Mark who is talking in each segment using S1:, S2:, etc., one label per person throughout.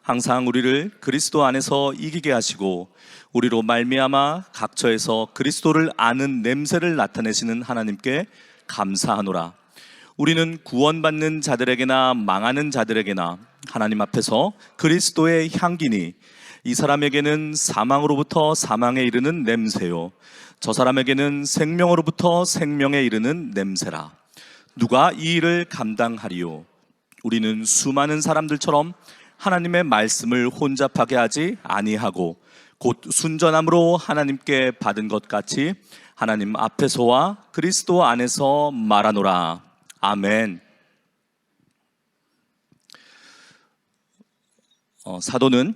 S1: 항상 우리를 그리스도 안에서 이기게 하시고 우리로 말미암아 각처에서 그리스도를 아는 냄새를 나타내시는 하나님께 감사하노라. 우리는 구원받는 자들에게나 망하는 자들에게나 하나님 앞에서 그리스도의 향기니 이 사람에게는 사망으로부터 사망에 이르는 냄새요 저 사람에게는 생명으로부터 생명에 이르는 냄새라. 누가 이 일을 감당하리요? 우리는 수많은 사람들처럼 하나님의 말씀을 혼잡하게 하지 아니하고 곧 순전함으로 하나님께 받은 것 같이 하나님 앞에서와 그리스도 안에서 말하노라. 아멘. 사도는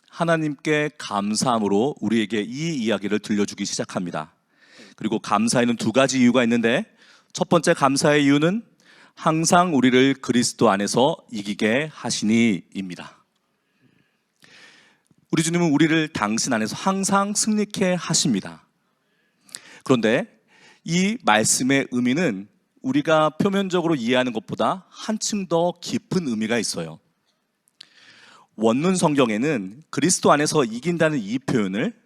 S1: 하나님께 감사함으로 우리에게 이 이야기를 들려주기 시작합니다. 그리고 감사에는 두 가지 이유가 있는데, 첫 번째 감사의 이유는 항상 우리를 그리스도 안에서 이기게 하시니입니다. 우리 주님은 우리를 당신 안에서 항상 승리케 하십니다. 그런데 이 말씀의 의미는 우리가 표면적으로 이해하는 것보다 한층 더 깊은 의미가 있어요. 원문 성경에는 그리스도 안에서 이긴다는 이 표현을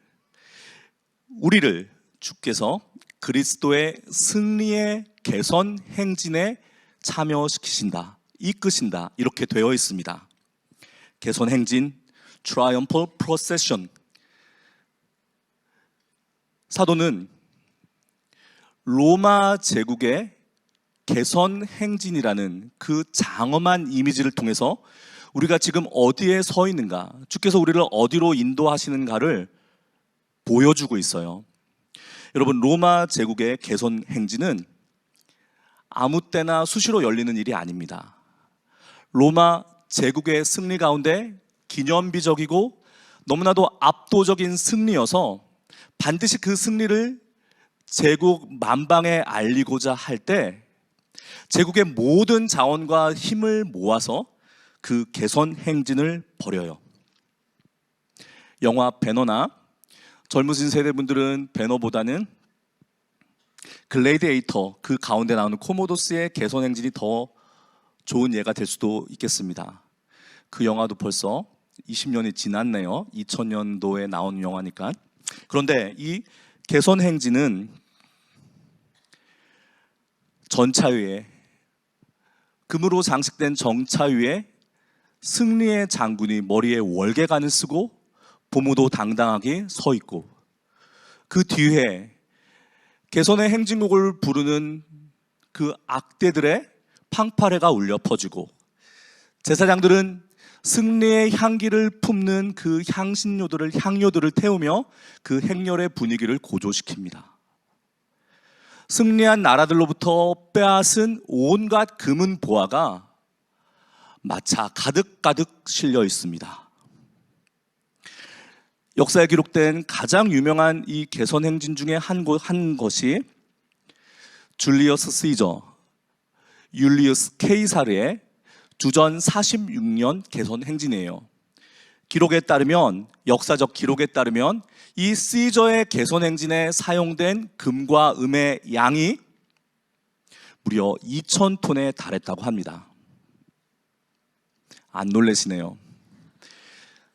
S1: 우리를 주께서 그리스도의 승리의 개선 행진에 참여시키신다, 이끄신다, 이렇게 되어 있습니다. 개선 행진, Triumphal Procession. 사도는 로마 제국의 개선 행진이라는 그 장엄한 이미지를 통해서 우리가 지금 어디에 서 있는가, 주께서 우리를 어디로 인도하시는가를 보여주고 있어요. 여러분, 로마 제국의 개선 행진은 아무 때나 수시로 열리는 일이 아닙니다. 로마 제국의 승리 가운데 기념비적이고 너무나도 압도적인 승리여서 반드시 그 승리를 제국 만방에 알리고자 할 때 제국의 모든 자원과 힘을 모아서 그 개선 행진을 벌여요. 영화 배너나 젊으신 세대분들은 배너보다는 글래디에이터, 그 가운데 나오는 코모도스의 개선 행진이 더 좋은 예가 될 수도 있겠습니다. 그 영화도 벌써 20년이 지났네요. 2000년도에 나온 영화니까. 그런데 이 개선 행진은 전차 위에, 금으로 장식된 정차 위에 승리의 장군이 머리에 월계관을 쓰고 보무도 당당하게 서 있고, 그 뒤에 개선의 행진곡을 부르는 그 악대들의 팡파레가 울려 퍼지고, 제사장들은 승리의 향기를 품는 그 향료들을 태우며 그 행렬의 분위기를 고조시킵니다. 승리한 나라들로부터 빼앗은 온갖 금은 보화가 마차 가득가득 실려 있습니다. 역사에 기록된 가장 유명한 이 개선 행진 중에 한 것이 줄리어스 시저, 율리우스 케이사르의 주전 46년 개선 행진이에요. 기록에 따르면, 역사적 기록에 따르면 이 시저의 개선 행진에 사용된 금과 음의 양이 무려 2,000톤에 달했다고 합니다. 안 놀라시네요.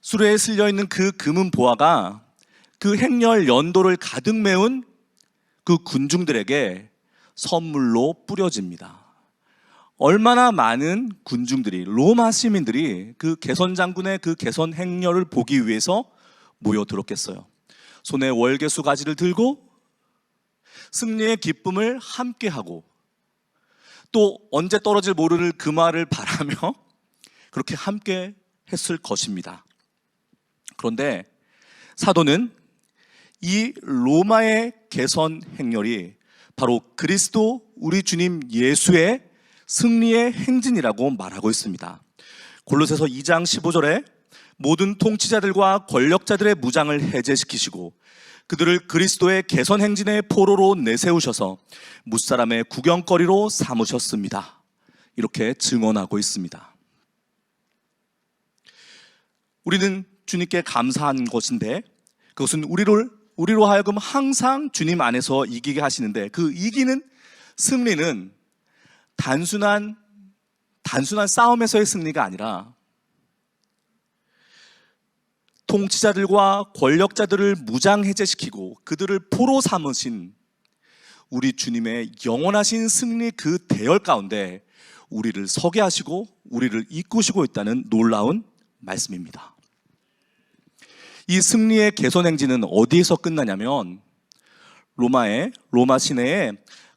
S1: 수레에 실려 있는 그 금은 보화가 그 행렬 연도를 가득 메운 그 군중들에게 선물로 뿌려집니다. 얼마나 많은 군중들이, 로마 시민들이 그 개선 장군의 그 개선 행렬을 보기 위해서 모여들었겠어요. 손에 월계수 가지를 들고 승리의 기쁨을 함께하고, 또 언제 떨어질 모를 금화를 바라며 그렇게 함께 했을 것입니다. 그런데 사도는 이 로마의 개선 행렬이 바로 그리스도 우리 주님 예수의 승리의 행진이라고 말하고 있습니다. 골로새서 2장 15절에 모든 통치자들과 권력자들의 무장을 해제시키시고 그들을 그리스도의 개선 행진의 포로로 내세우셔서 무사람의 구경거리로 삼으셨습니다. 이렇게 증언하고 있습니다. 우리는 주님께 감사한 것인데, 그것은 우리로 하여금 항상 주님 안에서 이기게 하시는데, 그 이기는 승리는 단순한 싸움에서의 승리가 아니라 통치자들과 권력자들을 무장해제시키고 그들을 포로 삼으신 우리 주님의 영원하신 승리 그 대열 가운데 우리를 서게 하시고 우리를 이끄시고 있다는 놀라운 말씀입니다. 이 승리의 개선 행진은 어디에서 끝나냐면 로마 시내의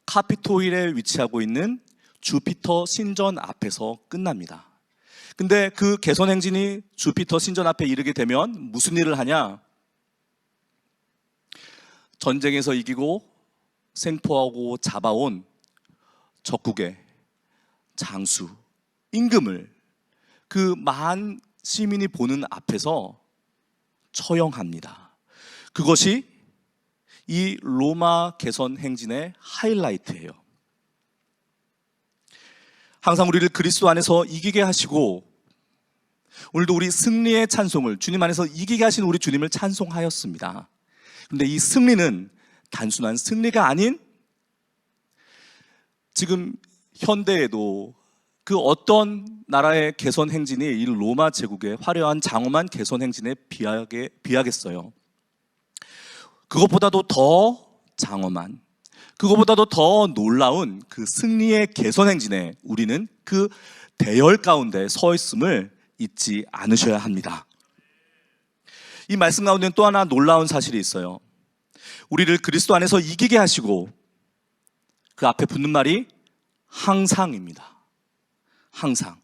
S1: 카피토일에 위치하고 있는 주피터 신전 앞에서 끝납니다. 근데 그 개선 행진이 주피터 신전 앞에 이르게 되면 무슨 일을 하냐? 전쟁에서 이기고 생포하고 잡아온 적국의 장수, 임금을 그 만 시민이 보는 앞에서 처형합니다. 그것이 이 로마 개선 행진의 하이라이트예요. 항상 우리를 그리스도 안에서 이기게 하시고 오늘도 우리 승리의 찬송을 주님 안에서 이기게 하신 우리 주님을 찬송하였습니다. 그런데 이 승리는 단순한 승리가 아닌 지금 현대에도 그 어떤 나라의 개선 행진이 이 로마 제국의 화려한 장엄한 개선 행진에 비하겠어요. 그것보다도 더 장엄한, 그것보다도 더 놀라운 그 승리의 개선 행진에 우리는 그 대열 가운데 서 있음을 잊지 않으셔야 합니다. 이 말씀 가운데는 또 하나 놀라운 사실이 있어요. 우리를 그리스도 안에서 이기게 하시고 그 앞에 붙는 말이 항상입니다. 항상.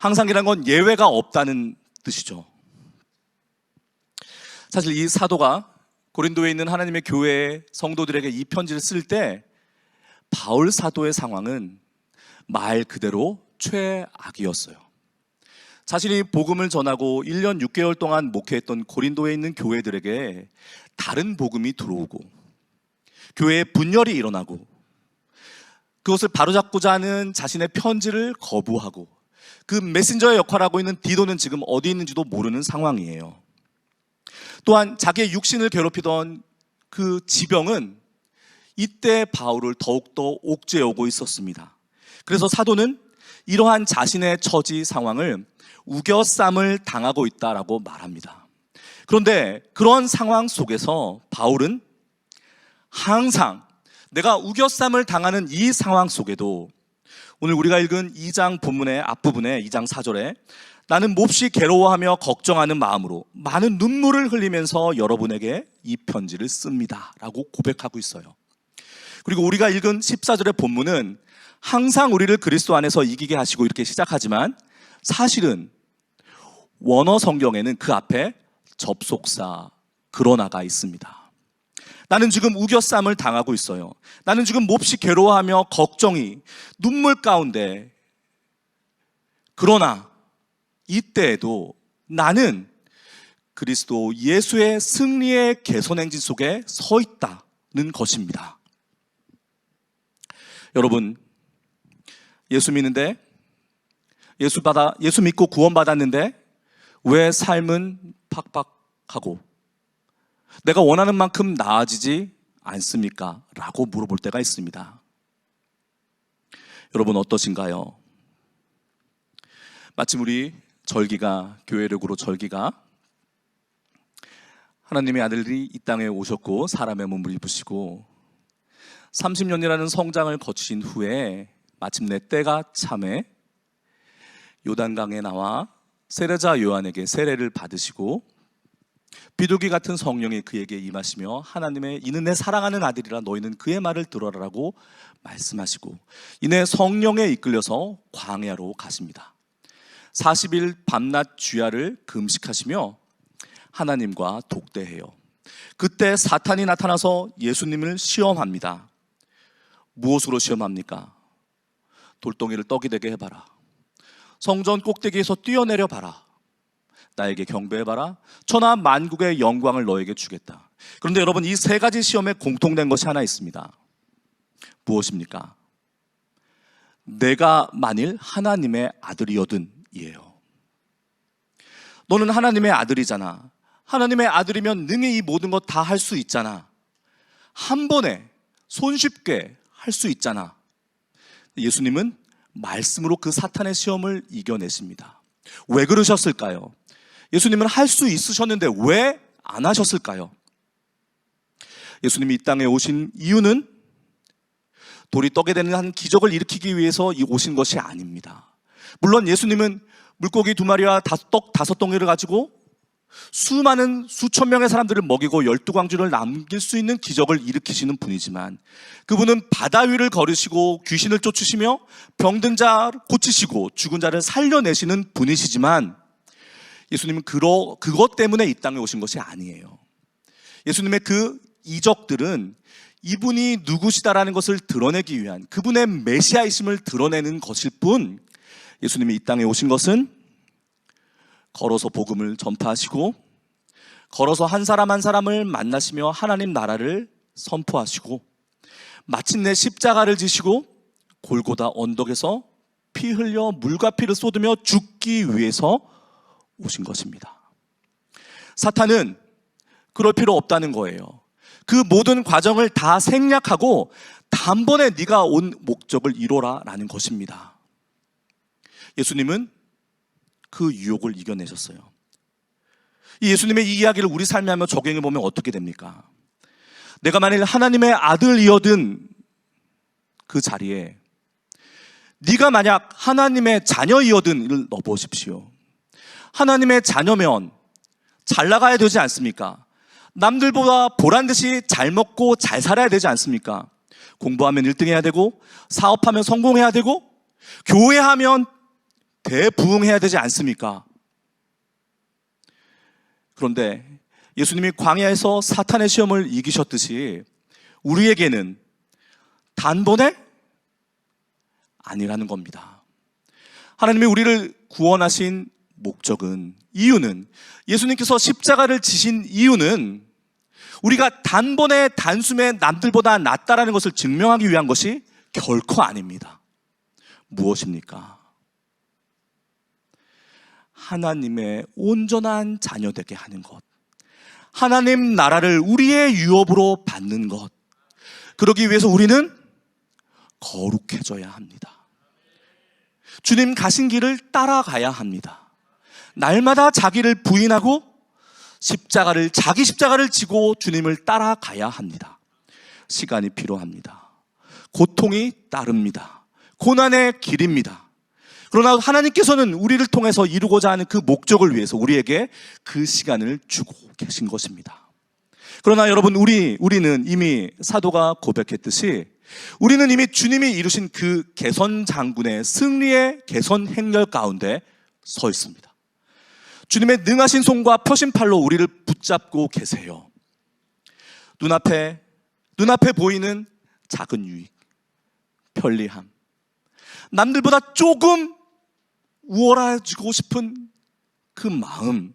S1: 항상이란 건 예외가 없다는 뜻이죠. 사실 이 사도가 고린도에 있는 하나님의 교회 성도들에게 이 편지를 쓸 때 바울 사도의 상황은 말 그대로 최악이었어요. 자신이 복음을 전하고 1년 6개월 동안 목회했던 고린도에 있는 교회들에게 다른 복음이 들어오고 교회에 분열이 일어나고 그것을 바로잡고자 하는 자신의 편지를 거부하고 그 메신저의 역할을 하고 있는 디도는 지금 어디 있는지도 모르는 상황이에요. 또한 자기의 육신을 괴롭히던 그 지병은 이때 바울을 더욱더 옥죄어오고 있었습니다. 그래서 사도는 이러한 자신의 처지 상황을 우겨쌈을 당하고 있다라고 말합니다. 그런데 그런 상황 속에서 바울은 항상 내가 우겨쌈을 당하는 이 상황 속에도 오늘 우리가 읽은 2장 본문의 앞부분에 2장 4절에 나는 몹시 괴로워하며 걱정하는 마음으로 많은 눈물을 흘리면서 여러분에게 이 편지를 씁니다 라고 고백하고 있어요. 그리고 우리가 읽은 14절의 본문은 항상 우리를 그리스도 안에서 이기게 하시고 이렇게 시작하지만 사실은 원어 성경에는 그 앞에 접속사 그러나가 있습니다. 나는 지금 우겨쌈을 당하고 있어요. 나는 지금 몹시 괴로워하며 걱정이 눈물 가운데, 그러나 이때에도 나는 그리스도 예수의 승리의 개선 행진 속에 서 있다는 것입니다. 여러분, 예수 믿는데 예수 믿고 구원받았는데 왜 삶은 팍팍하고 내가 원하는 만큼 나아지지 않습니까? 라고 물어볼 때가 있습니다. 여러분 어떠신가요? 마침 우리 절기가, 교회력으로 절기가 하나님의 아들이 이 땅에 오셨고 사람의 몸을 입으시고 30년이라는 성장을 거치신 후에 마침내 때가 참에 요단강에 나와 세례자 요한에게 세례를 받으시고 비둘기 같은 성령이 그에게 임하시며 하나님의 이는 내 사랑하는 아들이라 너희는 그의 말을 들어라라고 말씀하시고 이내 성령에 이끌려서 광야로 가십니다. 40일 밤낮 주야를 금식하시며 하나님과 독대해요. 그때 사탄이 나타나서 예수님을 시험합니다. 무엇으로 시험합니까? 돌덩이를 떡이 되게 해봐라. 성전 꼭대기에서 뛰어내려 봐라. 나에게 경배해봐라. 천하 만국의 영광을 너에게 주겠다. 그런데 여러분, 이 세 가지 시험에 공통된 것이 하나 있습니다. 무엇입니까? 내가 만일 하나님의 아들이거든 이에요. 너는 하나님의 아들이잖아. 하나님의 아들이면 능히 이 모든 것 다 할 수 있잖아. 한 번에 손쉽게 할 수 있잖아. 예수님은 말씀으로 그 사탄의 시험을 이겨내십니다. 왜 그러셨을까요? 예수님은 할 수 있으셨는데 왜 안 하셨을까요? 예수님이 이 땅에 오신 이유는 돌이 떡이 되는 한 기적을 일으키기 위해서 오신 것이 아닙니다. 물론 예수님은 물고기 2마리와 떡 5덩이를 가지고 수많은 수천 명의 사람들을 먹이고 12광주를 남길 수 있는 기적을 일으키시는 분이지만, 그분은 바다 위를 걸으시고 귀신을 쫓으시며 병든 자 고치시고 죽은 자를 살려내시는 분이시지만, 예수님은 그것 때문에 이 땅에 오신 것이 아니에요. 예수님의 그 이적들은 이분이 누구시다라는 것을 드러내기 위한, 그분의 메시아이심을 드러내는 것일 뿐, 예수님이 이 땅에 오신 것은 걸어서 복음을 전파하시고, 걸어서 한 사람 한 사람을 만나시며 하나님 나라를 선포하시고, 마침내 십자가를 지시고 골고다 언덕에서 피 흘려 물과 피를 쏟으며 죽기 위해서 오신 것입니다. 사탄은 그럴 필요 없다는 거예요. 그 모든 과정을 다 생략하고 단번에 네가 온 목적을 이뤄라 라는 것입니다. 예수님은 그 유혹을 이겨내셨어요. 이 예수님의 이 이야기를 우리 삶에 한번 적용해 보면 어떻게 됩니까? 내가 만일 하나님의 아들이어든 그 자리에 네가 만약 하나님의 자녀이어든을 넣어보십시오. 하나님의 자녀면 잘 나가야 되지 않습니까? 남들보다 보란듯이 잘 먹고 잘 살아야 되지 않습니까? 공부하면 1등 해야 되고, 사업하면 성공해야 되고, 교회하면 대부흥해야 되지 않습니까? 그런데 예수님이 광야에서 사탄의 시험을 이기셨듯이 우리에게는 단번에 아니라는 겁니다. 하나님이 우리를 구원하신 목적은, 이유는, 예수님께서 십자가를 지신 이유는 우리가 단번에 단숨에 남들보다 낫다라는 것을 증명하기 위한 것이 결코 아닙니다. 무엇입니까? 하나님의 온전한 자녀 되게 하는 것, 하나님 나라를 우리의 유업으로 받는 것, 그러기 위해서 우리는 거룩해져야 합니다. 주님 가신 길을 따라가야 합니다. 날마다 자기를 부인하고 자기 십자가를 지고 주님을 따라가야 합니다. 시간이 필요합니다. 고통이 따릅니다. 고난의 길입니다. 그러나 하나님께서는 우리를 통해서 이루고자 하는 그 목적을 위해서 우리에게 그 시간을 주고 계신 것입니다. 그러나 여러분, 우리는 이미 사도가 고백했듯이 우리는 이미 주님이 이루신 그 개선 장군의 승리의 개선 행렬 가운데 서 있습니다. 주님의 능하신 손과 펴신 팔로 우리를 붙잡고 계세요. 눈앞에 보이는 작은 유익, 편리함, 남들보다 조금 우월해지고 싶은 그 마음,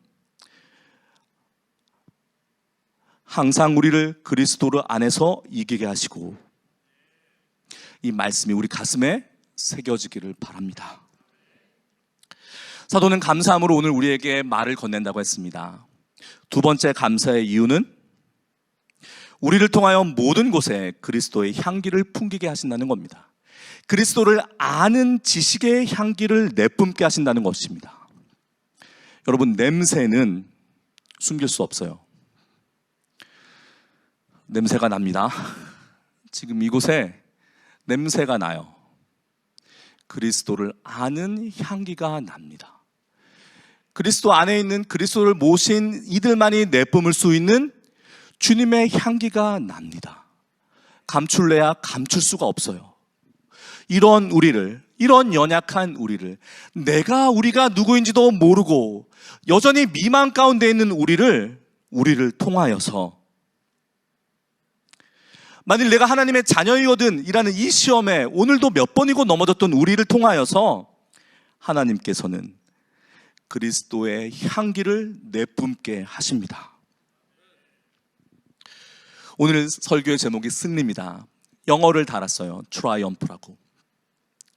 S1: 항상 우리를 그리스도 안에서 이기게 하시고, 이 말씀이 우리 가슴에 새겨지기를 바랍니다. 사도는 감사함으로 오늘 우리에게 말을 건넨다고 했습니다. 두 번째 감사의 이유는 우리를 통하여 모든 곳에 그리스도의 향기를 풍기게 하신다는 겁니다. 그리스도를 아는 지식의 향기를 내뿜게 하신다는 것입니다. 여러분, 냄새는 숨길 수 없어요. 냄새가 납니다. 지금 이곳에 냄새가 나요. 그리스도를 아는 향기가 납니다. 그리스도 안에 있는, 그리스도를 모신 이들만이 내뿜을 수 있는 주님의 향기가 납니다. 감출래야 감출 수가 없어요. 이런 연약한 우리를, 우리가 누구인지도 모르고 여전히 미망 가운데 있는 우리를 통하여서, 만일 내가 하나님의 자녀이거든 이라는 이 시험에 오늘도 몇 번이고 넘어졌던 우리를 통하여서 하나님께서는 그리스도의 향기를 내뿜게 하십니다. 오늘 설교의 제목이 승리입니다. 영어를 달았어요. 트라이엄프라고.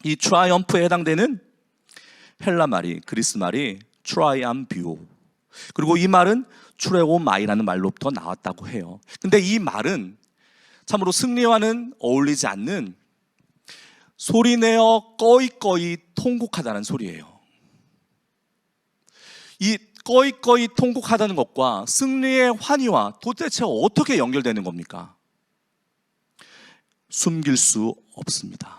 S1: 이 트라이엄프에 해당되는 헬라 말이, 그리스 말이 트라이암비오, 그리고 이 말은 트레오마이라는 말로부터 나왔다고 해요. 근데 이 말은 참으로 승리와는 어울리지 않는 소리내어 꺼이꺼이 통곡하다는 소리예요. 이 꺼이꺼이 통곡하다는 것과 승리의 환희와 도대체 어떻게 연결되는 겁니까? 숨길 수 없습니다.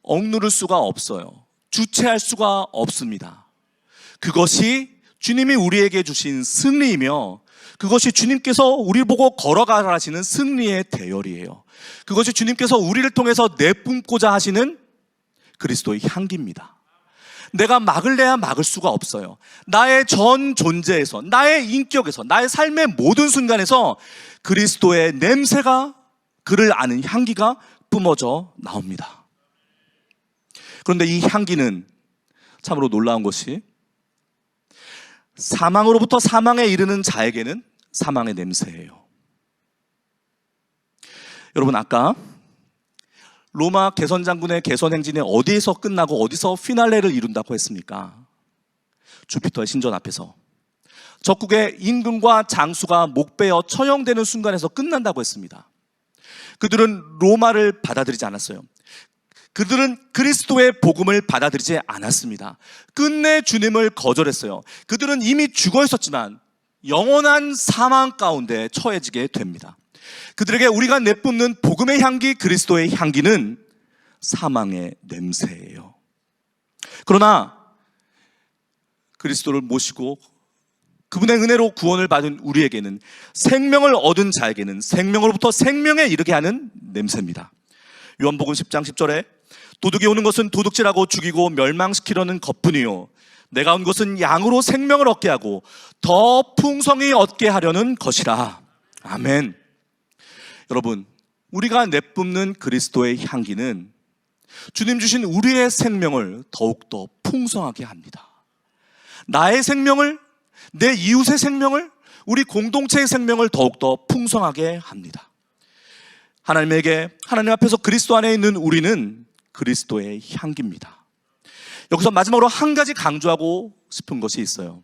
S1: 억누를 수가 없어요. 주체할 수가 없습니다. 그것이 주님이 우리에게 주신 승리이며, 그것이 주님께서 우리를 보고 걸어가라 하시는 승리의 대열이에요. 그것이 주님께서 우리를 통해서 내뿜고자 하시는 그리스도의 향기입니다. 내가 막을래야 막을 수가 없어요. 나의 전 존재에서, 나의 인격에서, 나의 삶의 모든 순간에서 그리스도의 냄새가, 그를 아는 향기가 뿜어져 나옵니다. 그런데 이 향기는 참으로 놀라운 것이, 사망으로부터 사망에 이르는 자에게는 사망의 냄새예요. 여러분, 아까 로마 개선장군의 개선행진이 어디에서 끝나고 어디서 피날레를 이룬다고 했습니까? 주피터의 신전 앞에서. 적국의 임금과 장수가 목베어 처형되는 순간에서 끝난다고 했습니다. 그들은 로마를 받아들이지 않았어요. 그들은 그리스도의 복음을 받아들이지 않았습니다. 끝내 주님을 거절했어요. 그들은 이미 죽어 있었지만 영원한 사망 가운데 처해지게 됩니다. 그들에게 우리가 내뿜는 복음의 향기, 그리스도의 향기는 사망의 냄새예요. 그러나 그리스도를 모시고 그분의 은혜로 구원을 받은 우리에게는, 생명을 얻은 자에게는 생명으로부터 생명에 이르게 하는 냄새입니다. 요한복음 10장 10절에 도둑이 오는 것은 도둑질하고 죽이고 멸망시키려는 것뿐이요, 내가 온 것은 양으로 생명을 얻게 하고 더 풍성히 얻게 하려는 것이라. 아멘. 여러분, 우리가 내뿜는 그리스도의 향기는 주님 주신 우리의 생명을 더욱더 풍성하게 합니다. 나의 생명을, 내 이웃의 생명을, 우리 공동체의 생명을 더욱더 풍성하게 합니다. 하나님 앞에서 그리스도 안에 있는 우리는 그리스도의 향기입니다. 여기서 마지막으로 한 가지 강조하고 싶은 것이 있어요.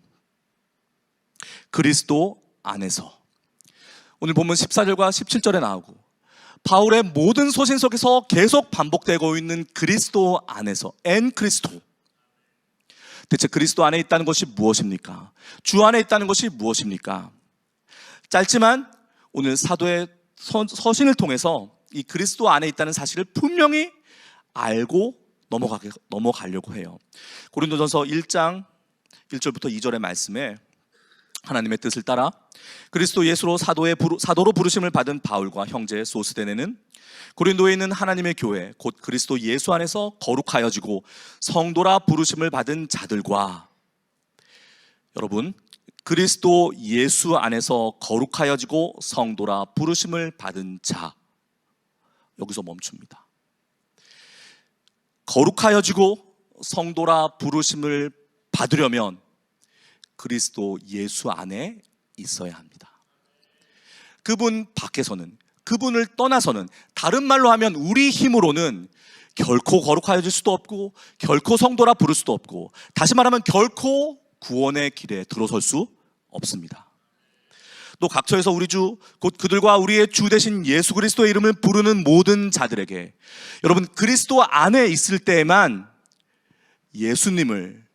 S1: 그리스도 안에서. 오늘 본문 14절과 17절에 나오고 바울의 모든 서신 속에서 계속 반복되고 있는 그리스도 안에서, 엔 그리스도. 대체 그리스도 안에 있다는 것이 무엇입니까? 주 안에 있다는 것이 무엇입니까? 짧지만 오늘 사도의 서신을 통해서 이 그리스도 안에 있다는 사실을 분명히 알고 넘어가려고 해요. 고린도전서 1장 1절부터 2절의 말씀에 하나님의 뜻을 따라 그리스도 예수로 사도로 부르심을 받은 바울과 형제 소스데네는 고린도에 있는 하나님의 교회 곧 그리스도 예수 안에서 거룩하여지고 성도라 부르심을 받은 자들과, 여러분, 그리스도 예수 안에서 거룩하여지고 성도라 부르심을 받은 자, 여기서 멈춥니다. 거룩하여지고 성도라 부르심을 받으려면 그리스도 예수 안에 있어야 합니다. 그분 밖에서는, 그분을 떠나서는, 다른 말로 하면 우리 힘으로는 결코 거룩하여질 수도 없고 결코 성도라 부를 수도 없고, 다시 말하면 결코 구원의 길에 들어설 수 없습니다. 또 각처에서 우리 주 곧 그들과 우리의 주 되신 예수 그리스도의 이름을 부르는 모든 자들에게, 여러분, 그리스도 안에 있을 때에만 예수님을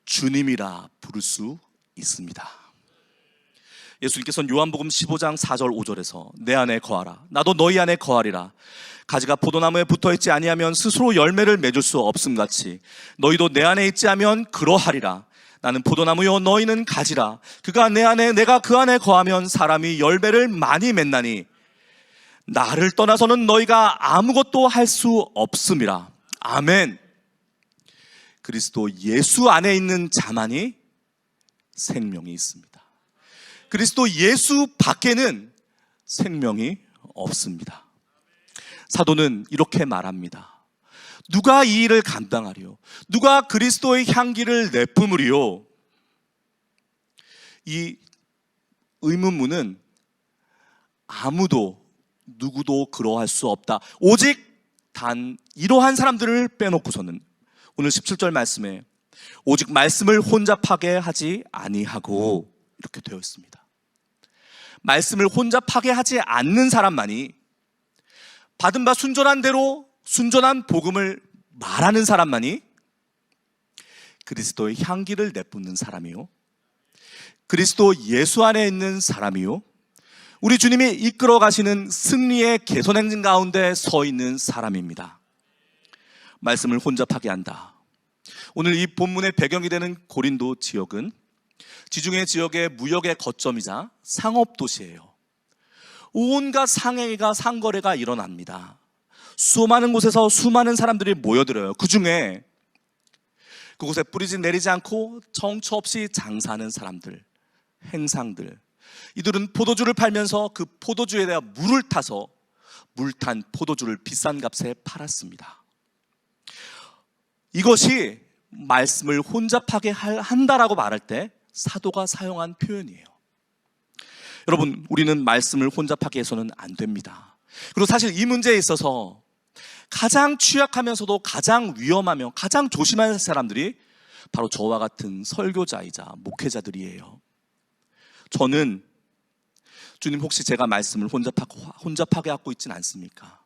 S1: 주님이라 부를 수 있습니다. 예수님께서는 요한복음 15장 4절 5절에서 내 안에 거하라 나도 너희 안에 거하리라. 가지가 포도나무에 붙어있지 아니하면 스스로 열매를 맺을 수 없음같이 너희도 내 안에 있지 않으면 그러하리라. 나는 포도나무요 너희는 가지라. 그가 내 안에 내가 그 안에 거하면 사람이 열매를 많이 맺나니 나를 떠나서는 너희가 아무것도 할 수 없음이라. 아멘. 그리스도 예수 안에 있는 자만이 생명이 있습니다. 그리스도 예수 밖에는 생명이 없습니다. 사도는 이렇게 말합니다. 누가 이 일을 감당하리요? 누가 그리스도의 향기를 내뿜으리요? 이 의문문은 아무도 누구도 그러할 수 없다. 오직 단 이러한 사람들을 빼놓고서는, 오늘 17절 말씀에 오직 말씀을 혼잡하게 하지 아니하고 이렇게 되어 있습니다. 말씀을 혼잡하게 하지 않는 사람만이, 받은 바 순전한 대로 순전한 복음을 말하는 사람만이 그리스도의 향기를 내뿜는 사람이요, 그리스도 예수 안에 있는 사람이요, 우리 주님이 이끌어 가시는 승리의 개선 행진 가운데 서 있는 사람입니다. 말씀을 혼잡하게 한다. 오늘 이 본문의 배경이 되는 고린도 지역은 지중해 지역의 무역의 거점이자 상업 도시예요. 온갖 상행위가 상거래가 일어납니다. 수많은 곳에서 수많은 사람들이 모여들어요. 그 중에 그곳에 뿌리지 내리지 않고 정처 없이 장사하는 사람들, 행상들, 이들은 포도주를 팔면서 그 포도주에 대한 물을 타서 물탄 포도주를 비싼 값에 팔았습니다. 이것이 말씀을 혼잡하게 한다라고 말할 때 사도가 사용한 표현이에요. 여러분, 우리는 말씀을 혼잡하게 해서는 안 됩니다. 그리고 사실 이 문제에 있어서 가장 취약하면서도 가장 위험하며 가장 조심해야 할 사람들이 바로 저와 같은 설교자이자 목회자들이에요. 저는 주님, 혹시 제가 말씀을 혼잡하게 하고 있지는 않습니까?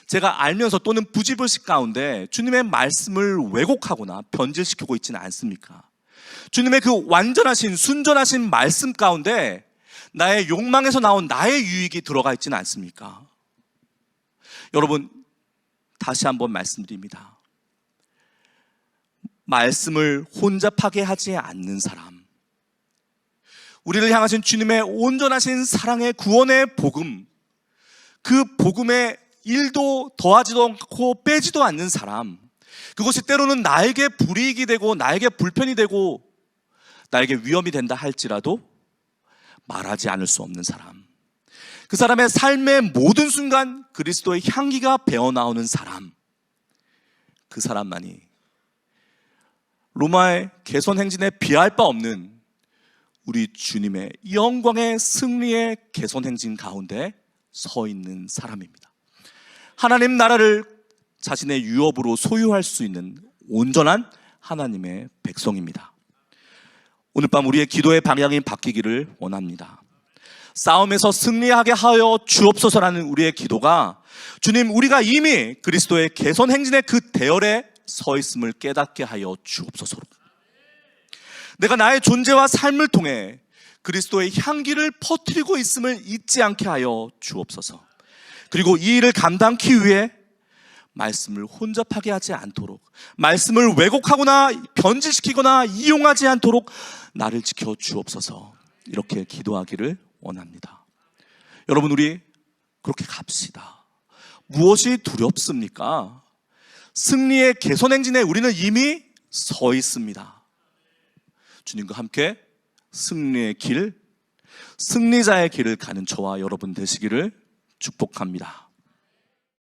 S1: 제가 알면서 또는 부지불식 가운데 주님의 말씀을 왜곡하거나 변질시키고 있지는 않습니까? 주님의 그 완전하신 순전하신 말씀 가운데 나의 욕망에서 나온 나의 유익이 들어가 있지는 않습니까? 여러분, 다시 한번 말씀드립니다. 말씀을 혼잡하게 하지 않는 사람, 우리를 향하신 주님의 온전하신 사랑의 구원의 복음, 그 복음에 일도 더하지도 않고 빼지도 않는 사람, 그것이 때로는 나에게 불이익이 되고 나에게 불편이 되고 나에게 위험이 된다 할지라도 말하지 않을 수 없는 사람, 그 사람의 삶의 모든 순간 그리스도의 향기가 배어나오는 사람, 그 사람만이 로마의 개선 행진에 비할 바 없는 우리 주님의 영광의 승리의 개선 행진 가운데 서 있는 사람입니다. 하나님 나라를 자신의 유업으로 소유할 수 있는 온전한 하나님의 백성입니다. 오늘 밤 우리의 기도의 방향이 바뀌기를 원합니다. 싸움에서 승리하게 하여 주옵소서라는 우리의 기도가, 주님, 우리가 이미 그리스도의 개선 행진의 그 대열에 서 있음을 깨닫게 하여 주옵소서로, 내가 나의 존재와 삶을 통해 그리스도의 향기를 퍼뜨리고 있음을 잊지 않게 하여 주옵소서. 그리고 이 일을 감당하기 위해 말씀을 혼잡하게 하지 않도록, 말씀을 왜곡하거나 변질시키거나 이용하지 않도록 나를 지켜 주옵소서. 이렇게 기도하기를 원합니다. 여러분, 우리 그렇게 갑시다. 무엇이 두렵습니까? 승리의 개선 행진에 우리는 이미 서 있습니다. 주님과 함께 승리의 길, 승리자의 길을 가는 저와 여러분 되시기를 축복합니다.